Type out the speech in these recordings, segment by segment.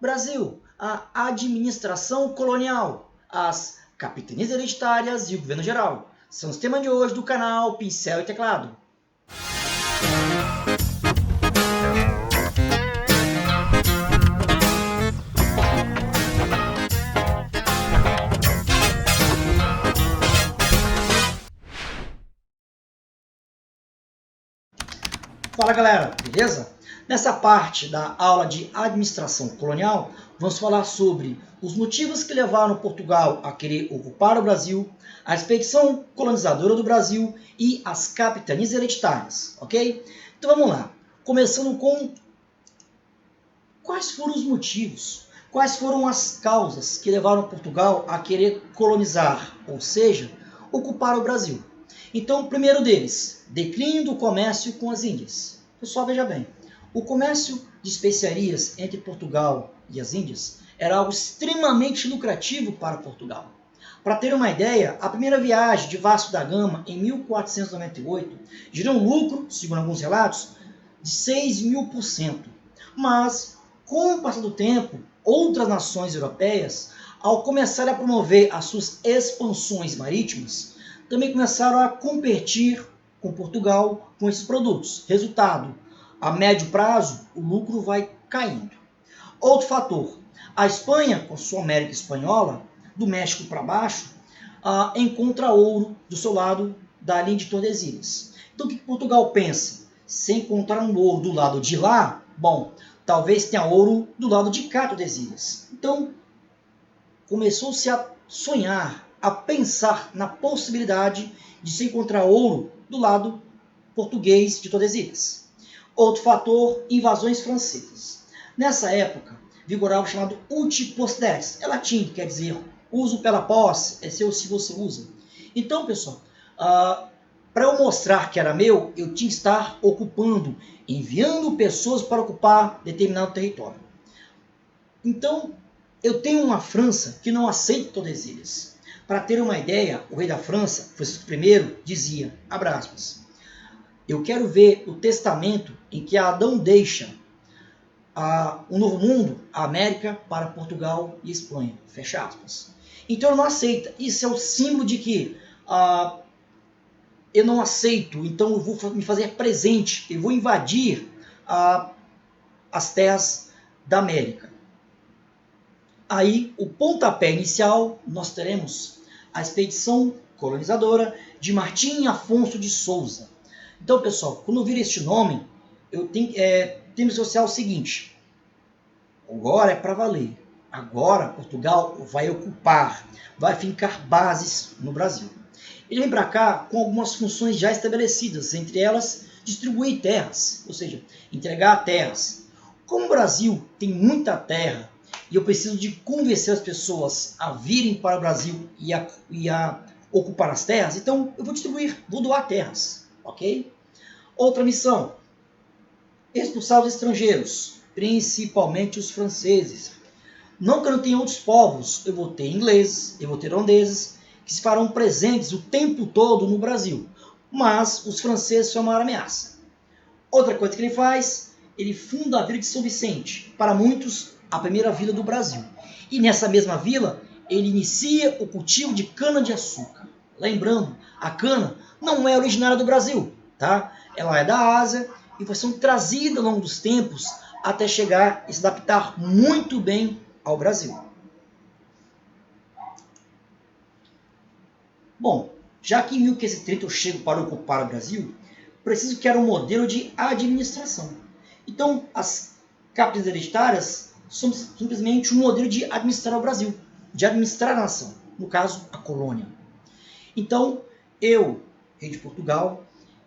Brasil, a administração colonial, as capitanias hereditárias e o governo geral. São os temas de hoje do canal Pincel e Teclado. Fala galera, beleza? Nessa parte da aula de administração colonial, vamos falar sobre os motivos que levaram Portugal a querer ocupar o Brasil, a expedição colonizadora do Brasil e as capitanias hereditárias, ok? Então vamos lá, começando com quais foram os motivos, quais foram as causas que levaram Portugal a querer colonizar, ou seja, ocupar o Brasil. Então, o primeiro deles, declínio do comércio com as Índias. Pessoal, veja bem, o comércio de especiarias entre Portugal e as Índias era algo extremamente lucrativo para Portugal. Para ter uma ideia, a primeira viagem de Vasco da Gama, em 1498, gerou um lucro, segundo alguns relatos, de 6.000%. Mas, com o passar do tempo, outras nações europeias, ao começar a promover as suas expansões marítimas, também começaram a competir com Portugal com esses produtos. Resultado, a médio prazo, o lucro vai caindo. Outro fator, a Espanha, com sua América Espanhola, do México para baixo, encontra ouro do seu lado da linha de Tordesilhas. Então o que Portugal pensa? Se encontrar um ouro do lado de lá, bom, talvez tenha ouro do lado de cá, Tordesilhas. Então começou-se a sonhar, a pensar na possibilidade de se encontrar ouro do lado português de Tordesilhas. Outro fator, invasões francesas. Nessa época, vigorava o chamado uti possideres, é latim, quer dizer, uso pela posse, é seu se você usa. Então, pessoal, para eu mostrar que era meu, eu tinha que estar ocupando, enviando pessoas para ocupar determinado território. Então, eu tenho uma França que não aceita Tordesilhas. Para ter uma ideia, o rei da França, Francisco I, dizia, abre aspas, eu quero ver o testamento em que Adão deixa o Novo Mundo, a América, para Portugal e Espanha, fecha aspas. Então ele não aceita. Isso é o símbolo de que eu não aceito, então eu vou me fazer presente, eu vou invadir as terras da América. Aí, o pontapé inicial, nós teremos a expedição colonizadora de Martim Afonso de Souza. Então, pessoal, quando eu vir este nome, eu tenho que associar o seguinte. Agora é para valer. Agora, Portugal vai ocupar, vai fincar bases no Brasil. Ele vem para cá com algumas funções já estabelecidas, entre elas, distribuir terras, ou seja, entregar terras. Como o Brasil tem muita terra, e eu preciso de convencer as pessoas a virem para o Brasil e a ocupar as terras, então eu vou distribuir, vou doar terras, ok? Outra missão, expulsar os estrangeiros, principalmente os franceses. Não que eu não tenha outros povos, eu vou ter ingleses, eu vou ter holandeses, que se farão presentes o tempo todo no Brasil, mas os franceses são a maior ameaça. Outra coisa que ele faz, ele funda a Vila de São Vicente, para muitos a primeira vila do Brasil. E nessa mesma vila, ele inicia o cultivo de cana-de-açúcar. Lembrando, a cana não é originária do Brasil, tá? Ela é da Ásia e foi sendo trazida ao longo dos tempos até chegar e se adaptar muito bem ao Brasil. Bom, já que em 1530 eu chego para ocupar o Brasil, preciso criar um modelo de administração. Então, as capitanias hereditárias são simplesmente um modelo de administrar o Brasil, de administrar a nação, no caso, a colônia. Então, eu, rei de Portugal,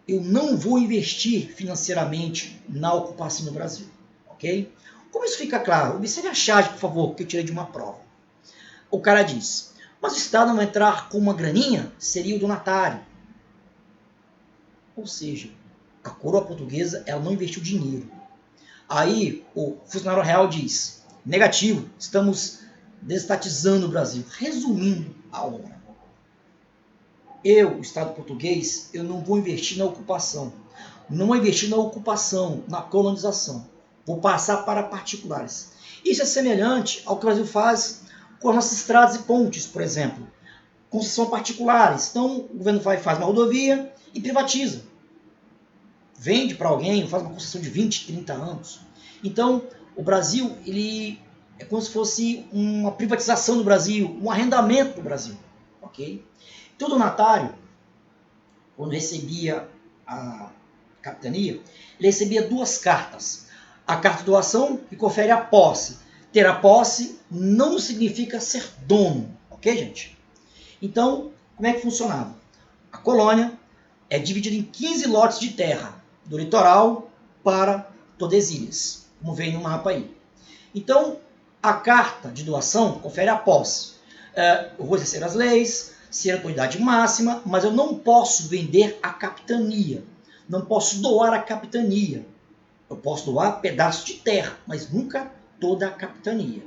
eu não vou investir financeiramente na ocupação do Brasil, ok? Como isso fica claro? Observe a charge, por favor, que eu tirei de uma prova. O cara diz, mas o Estado não vai entrar com uma graninha? Seria o donatário. Ou seja, a coroa portuguesa ela não investiu dinheiro. Aí o funcionário real diz, negativo, estamos destatizando o Brasil. Resumindo a obra. Eu, o Estado português, eu não vou investir na ocupação. Não vou investir na ocupação, na colonização. Vou passar para particulares. Isso é semelhante ao que o Brasil faz com as nossas estradas e pontes, por exemplo. Concessão particulares. Então, o governo faz uma rodovia e privatiza. Vende para alguém, faz uma concessão de 20, 30 anos. Então, o Brasil, ele é como se fosse uma privatização do Brasil, um arrendamento do Brasil. Ok? Então, o donatário, quando recebia a capitania, ele recebia duas cartas. A carta de doação, que confere a posse. Ter a posse não significa ser dono. Ok, gente? Então, como é que funcionava? A colônia é dividida em 15 lotes de terra, do litoral para Tordesilhas, como vem no mapa aí. Então, a carta de doação confere a posse. Eu vou exercer as leis, ser a autoridade máxima, mas eu não posso vender a capitania. Não posso doar a capitania. Eu posso doar pedaços de terra, mas nunca toda a capitania.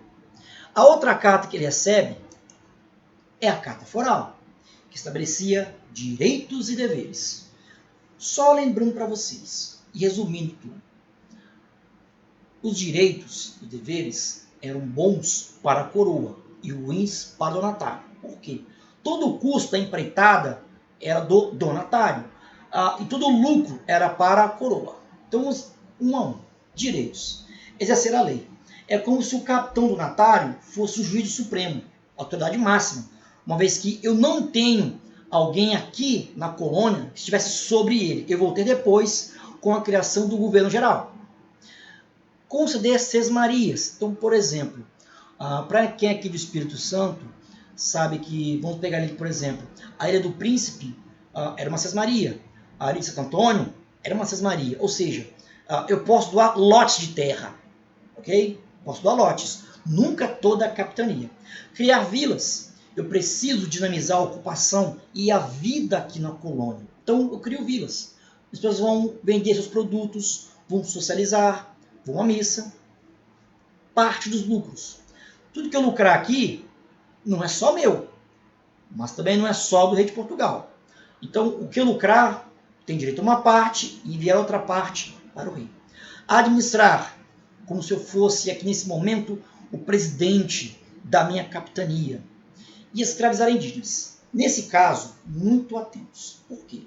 A outra carta que ele recebe é a carta foral, que estabelecia direitos e deveres. Só lembrando para vocês, e resumindo tudo, os direitos e deveres eram bons para a coroa e ruins para o donatário. Por quê? Todo o custo da empreitada era do donatário e todo o lucro era para a coroa. Então, um a um, direitos. Exercer a lei. É como se o capitão donatário fosse o juiz supremo, a autoridade máxima, uma vez que eu não tenho alguém aqui na colônia que estivesse sobre ele. Eu vou ter depois com a criação do governo geral. Conceder sesmarias. Então, por exemplo, para quem é aqui do Espírito Santo, sabe que, vamos pegar ali, por exemplo, a Ilha do Príncipe era uma sesmaria. A Ilha de Santo Antônio era uma sesmaria. Ou seja, eu posso doar lotes de terra. Ok? Posso doar lotes. Nunca toda a capitania. Criar vilas. Eu preciso dinamizar a ocupação e a vida aqui na colônia. Então, eu crio vilas. As pessoas vão vender seus produtos, vão socializar, vão à missa. Parte dos lucros. Tudo que eu lucrar aqui não é só meu, mas também não é só do rei de Portugal. Então, o que eu lucrar tem direito a uma parte e enviar outra parte para o rei. Administrar, como se eu fosse aqui nesse momento o presidente da minha capitania. E escravizar indígenas. Nesse caso, muito atentos. Por quê?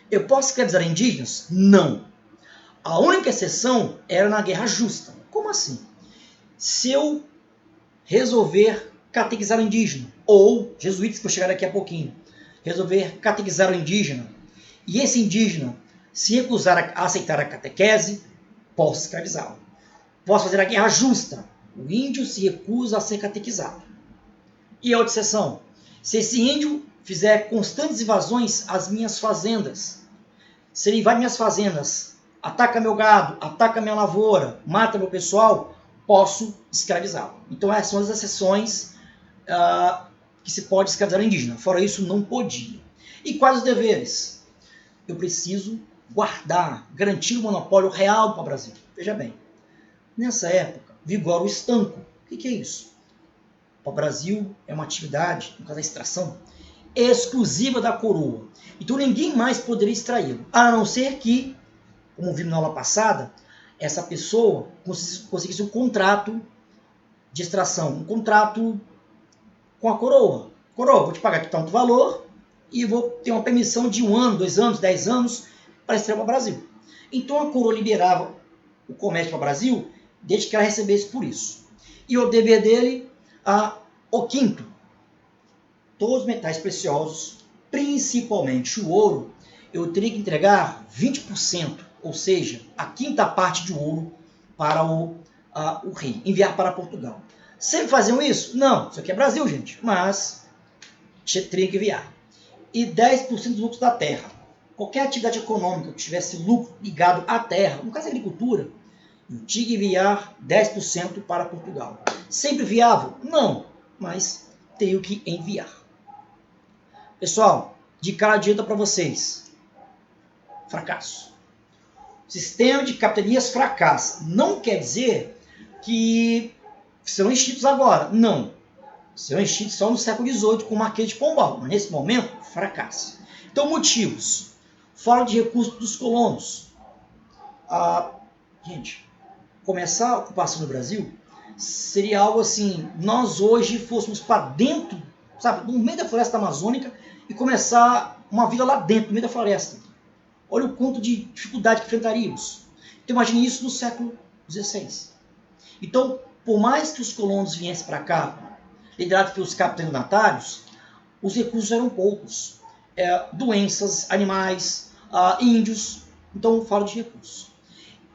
Eu posso escravizar indígenas? Não. A única exceção era na Guerra Justa. Como assim? Se eu resolver catequizar o indígena, ou jesuítas, que vou chegar daqui a pouquinho, resolver catequizar o indígena, e esse indígena se recusar a aceitar a catequese, posso escravizá-lo. Posso fazer a guerra justa. O índio se recusa a ser catequizado. E a outra exceção, se esse índio fizer constantes invasões às minhas fazendas, se ele invade minhas fazendas, ataca meu gado, ataca minha lavoura, mata meu pessoal, posso escravizá-lo. Então essas são as exceções que se pode escravizar o indígena. Fora isso, não podia. E quais os deveres? Eu preciso guardar, garantir o monopólio real do pau-brasil. Veja bem, nessa época, vigora o estanco. O que é isso? O pau-brasil é uma atividade, no caso da extração, exclusiva da coroa. Então ninguém mais poderia extraí-lo, a não ser que, como vimos na aula passada, essa pessoa conseguisse um contrato de extração, um contrato com a coroa. Coroa, vou te pagar aqui tanto valor e vou ter uma permissão de 1 ano, 2 anos, 10 anos para extrair para o Brasil. Então a coroa liberava o comércio para o Brasil desde que ela recebesse por isso. E o dever dele, o quinto, todos os metais preciosos, principalmente o ouro, eu teria que entregar 20%, ou seja, a quinta parte de ouro para o rei, enviar para Portugal. Sempre faziam isso? Não, isso aqui é Brasil, gente, mas teria que enviar. E 10% dos lucros da terra. Qualquer atividade econômica que tivesse lucro ligado à terra, no caso da agricultura, eu tinha que enviar 10% para Portugal. Sempre viável? Não, mas tenho que enviar. Pessoal, de cara dieta para vocês. Fracasso. O sistema de capitanias fracassa. Não quer dizer que serão extintos agora. Não. Serão extintos só no século XVIII com o Marquês de Pombal. Mas nesse momento, fracassa. Então, motivos. Falta de recursos dos colonos. Gente, começar a ocupação do Brasil, seria algo assim, nós hoje fôssemos para dentro, sabe, no meio da floresta amazônica e começar uma vida lá dentro, no meio da floresta. Olha o quanto de dificuldade que enfrentaríamos. Então imagine isso no século XVI. Então, por mais que os colonos viessem para cá, liderados pelos capitanatários, os recursos eram poucos. Doenças, animais, índios. Então, eu falo de recursos.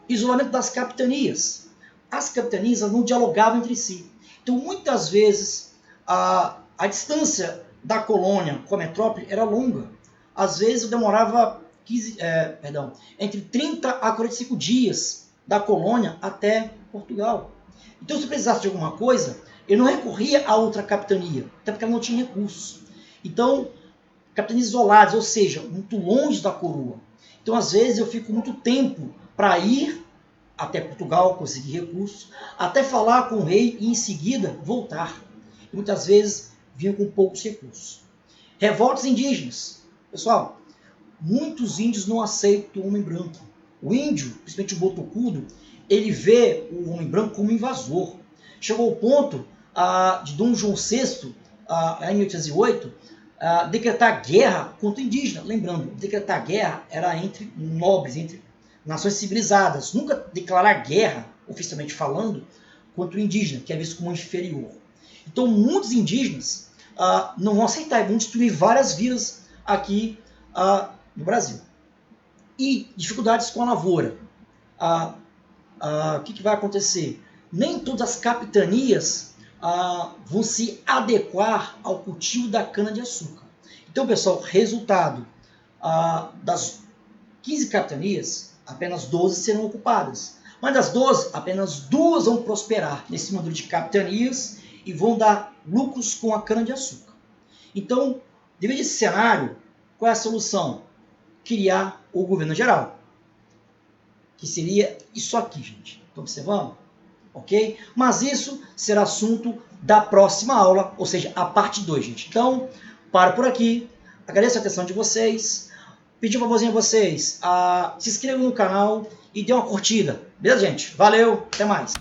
Isolamento das capitanias. As capitanias não dialogavam entre si. Então, muitas vezes, a distância da colônia com a metrópole era longa. Às vezes, eu demorava entre 30 a 45 dias da colônia até Portugal. Então, se precisasse de alguma coisa, eu não recorria a outra capitania, até porque ela não tinha recursos. Então, capitanias isoladas, ou seja, muito longe da coroa. Então, às vezes, eu fico muito tempo para ir até Portugal, conseguir recursos, até falar com o rei e, em seguida, voltar. E muitas vezes, vinham com poucos recursos. Revoltas indígenas. Pessoal, muitos índios não aceitam o homem branco. O índio, principalmente o botocudo, ele vê o homem branco como invasor. Chegou ao ponto de Dom João VI, em 1808, decretar guerra contra o indígena. Lembrando, decretar guerra era entre nobres, entre nações civilizadas. Nunca declarar guerra, oficialmente falando, contra o indígena, que é visto como inferior. Então, muitos indígenas não vão aceitar e vão destruir várias vilas aqui no Brasil. E dificuldades com a lavoura. O que vai acontecer? Nem todas as capitanias vão se adequar ao cultivo da cana-de-açúcar. Então, pessoal, resultado, das 15 capitanias, apenas 12 serão ocupadas. Mas das 12, apenas 2 vão prosperar nesse modelo de capitanias e vão dar lucros com a cana-de-açúcar. Então, devido a esse cenário, qual é a solução? Criar o governo geral, que seria isso aqui, gente. Estão observando? Ok? Mas isso será assunto da próxima aula, ou seja, a parte 2, gente. Então, paro por aqui. Agradeço a atenção de vocês. Pedir um favorzinho a vocês, se inscrevam no canal e dê uma curtida. Beleza, gente? Valeu, até mais.